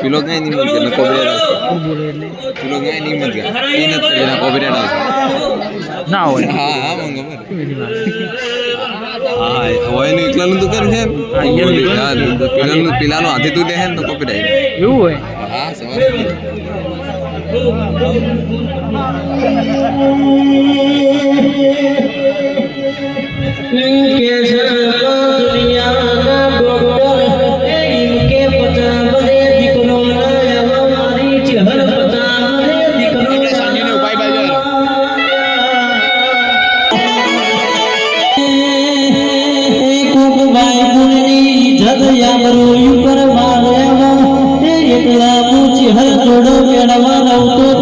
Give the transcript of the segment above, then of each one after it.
પેલો કઈ નહીં મત પેલો કઈ નહીં મત એના કોપીરાઇટ આવશે ના હોય. હા હા મને ખબર. હા હોય ને એકલાનું તો કરે છે પેલાનું હાથે તું દે ને તો કોપીરાઇટ એવું હોય. હા સવાલ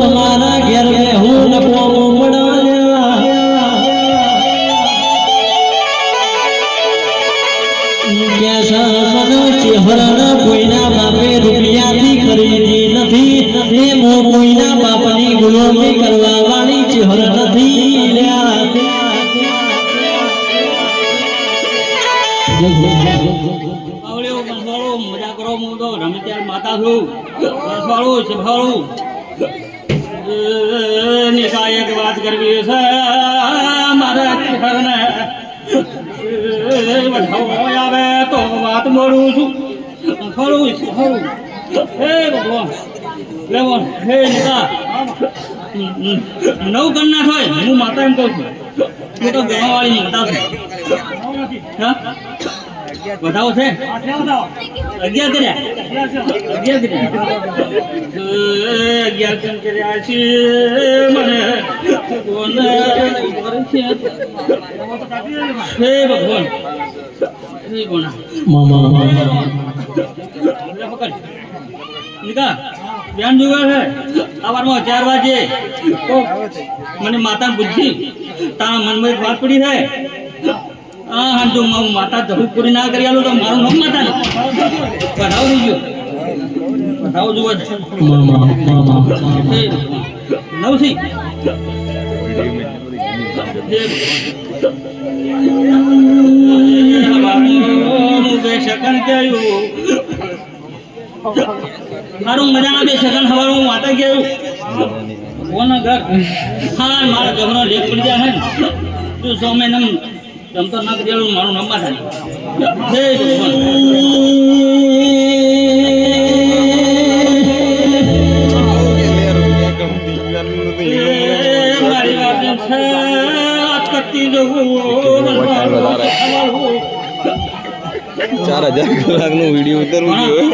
તમારા ઘેર હું કોઈના બાપે રૂપિયાથી ખરીદી નથી. કોઈના બાપની ગુલામી કરવા વાળી ચહેર નથી. મજા કરો હું તો રમે ત્યારે માતા છું એક વાત કરવી છે મારા ચહેરને આવે તો વાત મોડું છું ખરું હે ભગવાન લેવો હે નેતા નવ કન્યા થાય હું માતા એમ કહું છું હું તો ગણવાળી માતા છું. હા વધાવો છે 11 કર્યા 11 કર્યા છે મને હે ભગવાન બેન જોવા છે સવારમાં 4 વાગે તો મને માતા પૂછી તારા મનમાં એક વાત પડી છે. હા જો માતા જરૂર પૂરી ના કરી આલું તો મારું નામ માતા ને પઢાવ દીજો પઢાવ જુઓ નવસી મારું મજાના 2 સેકન્ડ હવારું માતા ગયું કોના ઘર. હા મારા જમનો લેખ પડી જાય ને તું 100 મહિના જમતો ના કરી મારું નામ માતા મારી વાત છે કરતી જવું 4000 કલાકનો વિડીયો ઉતરવું જોઈએ.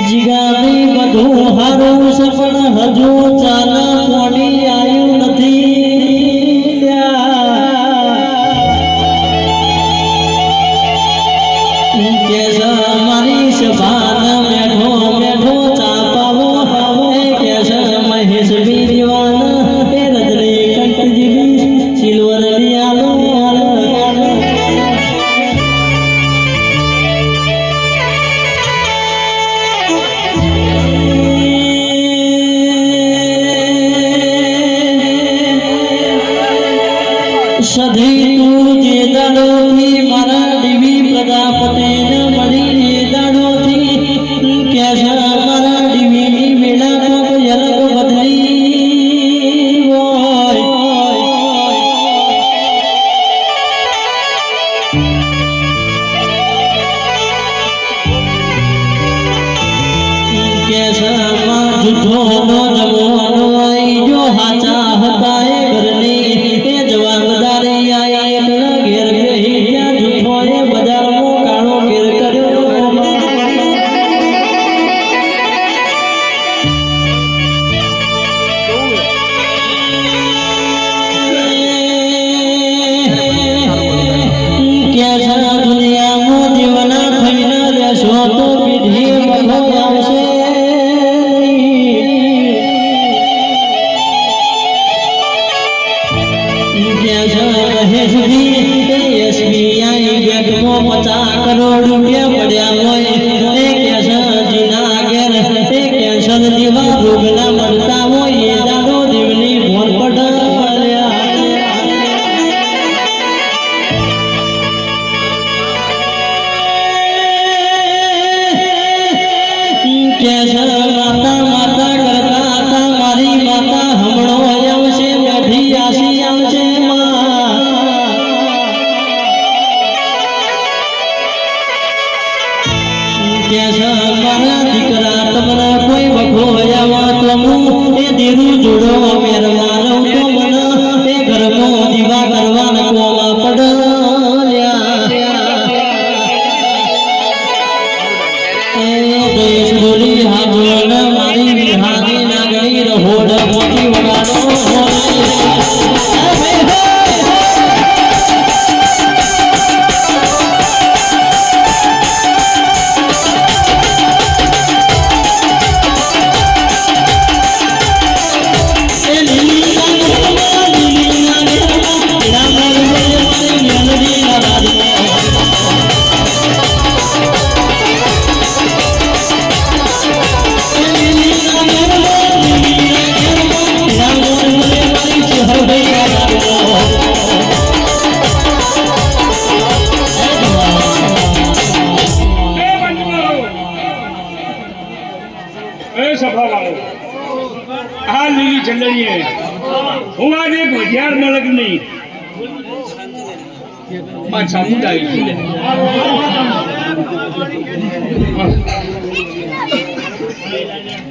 જીગાવી બધું હારું છે પણ હજુ ચાલ કોણી આવ્યું નથી. મારી સભાન બેઠો બેઠો ચાપાવો હવે કેશ મહેશ બીરવાન રજની કંઠજી સિલ્વર લિયાલો સધી તું જે દાડોથી મારા દેવી પ્રજાપતિને મળી દાડોથી કેશ મારા દેવીની વેળા કોક અલગ બદલી હોય. કેશમાં જૂઠો નો જમવાનો આવી જો હાચા હતા એ ઘરની એ જવાબદારી આઈ એટલા ઘેર બેહી ત્યાં જૂઠો એ બજારમાં કાળો ઘેર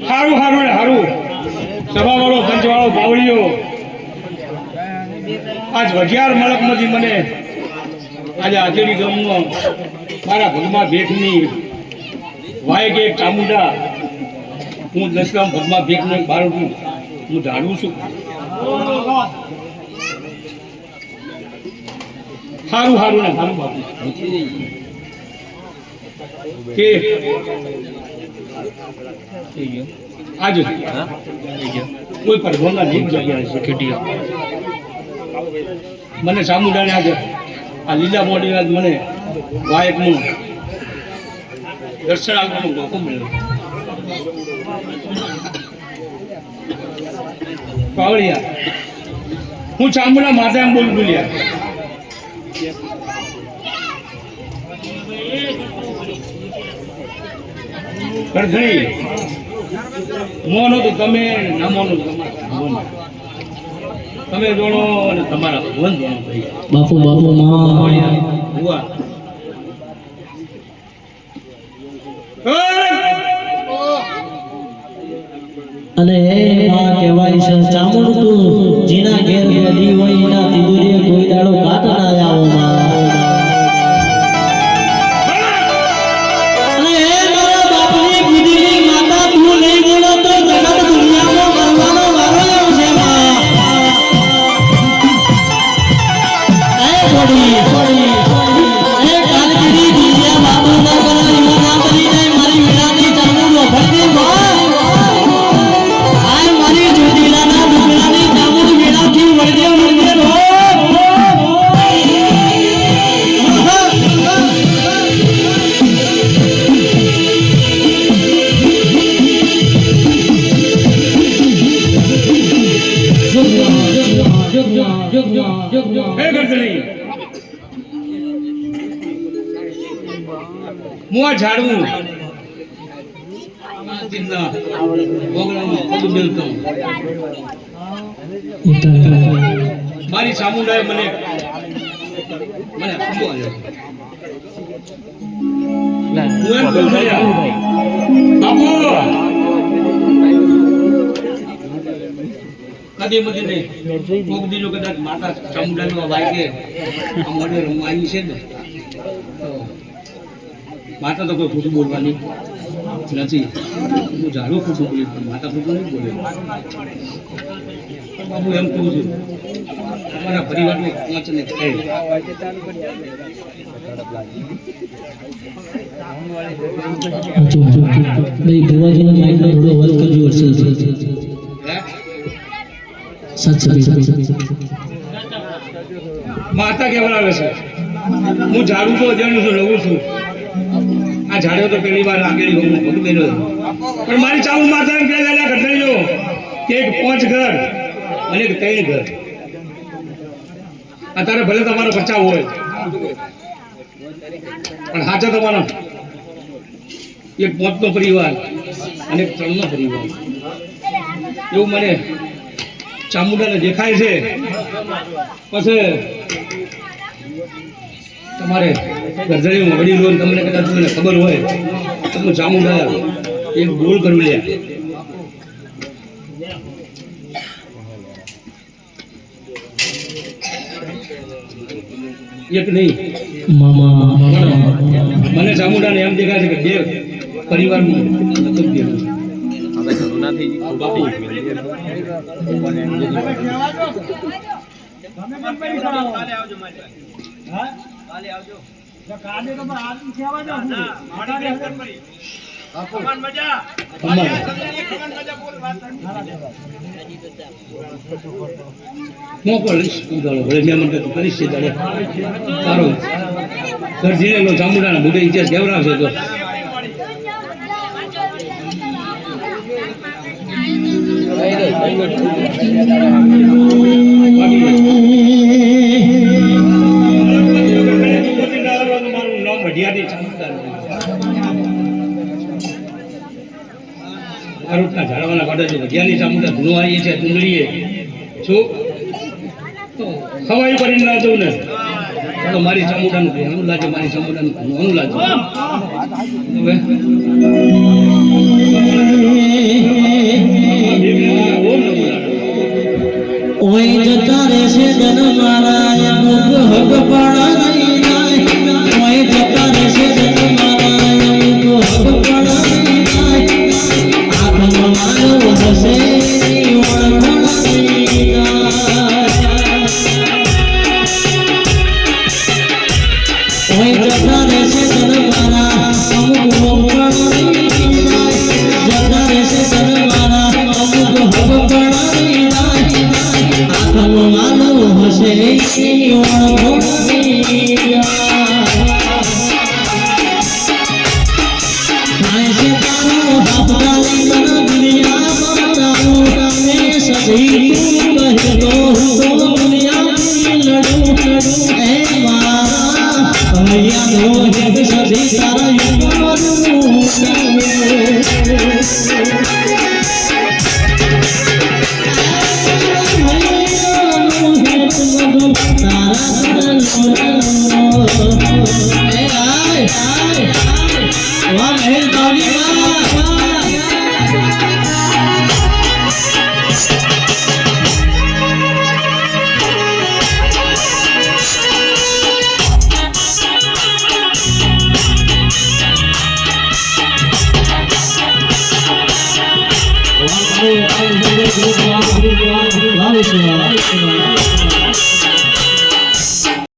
હારું હારું હારું સભા વાળો પંચ વાળો બાવળીઓ આજ વઢિયાર મળકમાંથી મને આજે આજેડી ગામનો મારા ભગમાં ભેખની વાય કે ચામુંડા હું દસગામ ભગમાં ભેખનો એક બાળક હું ધાડું છું. સારું સારું ને સારું બાપુ કે આજ કોઈ પણ ભોંગા એક જગ્યાએ છે ખેટીયા મને ચામુંડાને આજે આ લીલા મોડી આજ મને વાયકનું દર્શન આપવાનો મોકો મળ્યો. પાવળિયા હું ચામુંડા માતા એમ બોલું બોલ્યા કરધણી મોનો તો તમે ના મોનો તમે જોણો અને તમારા ભગવાન જોણો ભાઈ બાપુ બાપુ ભુવા અને એ માં કહેવાય છે ચામુંડ તું જીના ઘેર બેઠી હોય એના તિજોરીએ કોઈ દાડો કાટ ના આવો માં. અને એ મારા બાપની કીધેલી માતા તું નહીં બોલો તો જગત દુનિયામાં મરવાનો વારો આવશે માં. એ થોડી એ કાલગીરી દુનિયા બાપુ ના કરાય ના કરી જાય મારી વિનાની ચામુંડ વફરતી માં. મુઆ ઝાડવું મારી ચામુંડાએ મને મને બાપુ કદી મધી નહીં કોક દીનો કદાચ માતા ચામુંડાની વાયકે મને રમવાની છે ને માતા તો કોઈ ખોટું બોલવાની નથી. હું ઝાડું ખોટું બોલી પણ માતા ખોટું નહીં બોલે. બાબુ એમ કહું છું તમારા પરિવારને પહોંચને થઈ ભાઈ ભુવાજીના માઇકનો થોડો અવાજ કરજો હર્ષલ છે. સાચું માતા કેવડાવે છે. હું ઝાડું તો અજાણ્યું છું, રહું છું. આ ઝાડ્યો તો પહેલી વાર આગળ હું બધું બેનો પણ મારી ચાવું માતા એમ કહે ઘટનાઈઓ કે એક 5 ઘર અને એક 3 ઘર. અત્યારે ભલે તમારો 50 હોય પણ સાચા તમારા એક 5નો પરિવાર અને એક 3નો પરિવાર એવું મને ચામુંડાને દેખાય છે. પછી તમારે ગરજણીમાં વડીલો તમને કદાચ તમને ખબર હોય તો ચામુંડા એક ગોળ કરવી લે એક નહીં મામા મને ચામુંડાને એમ દેખાય છે કે 2 પરિવારનું ચામુંડાના મોટો ઇતિહાસ કેવડાવશે તો ઝાડવાના કાઢે છે ભજીયાની ચામુંડા ધૂણો આવીએ છે ડુંગળીએ શું ખવાયું કરીને ના જવું ને તો મારી ચામુંડાનું ધૂણું લાગે મારી ચામુંડાનું ધૂણું લાગે ઓય જતા રહેશે જન મારા અમુક હક પણ નહીં જાય. ઓય જતા રહેશે જન મારા અમુક હક પણ નહીં જાય. આત્મા માનવ હશે ઓળખણ નહીં જાય. ઓય જતા રહેશે જન મારા અમુક હક પણ નહીં જાય. જતા રહેશે જન મારા અમુક હક પણ નહીં જાય. માનવ હશે Vamos,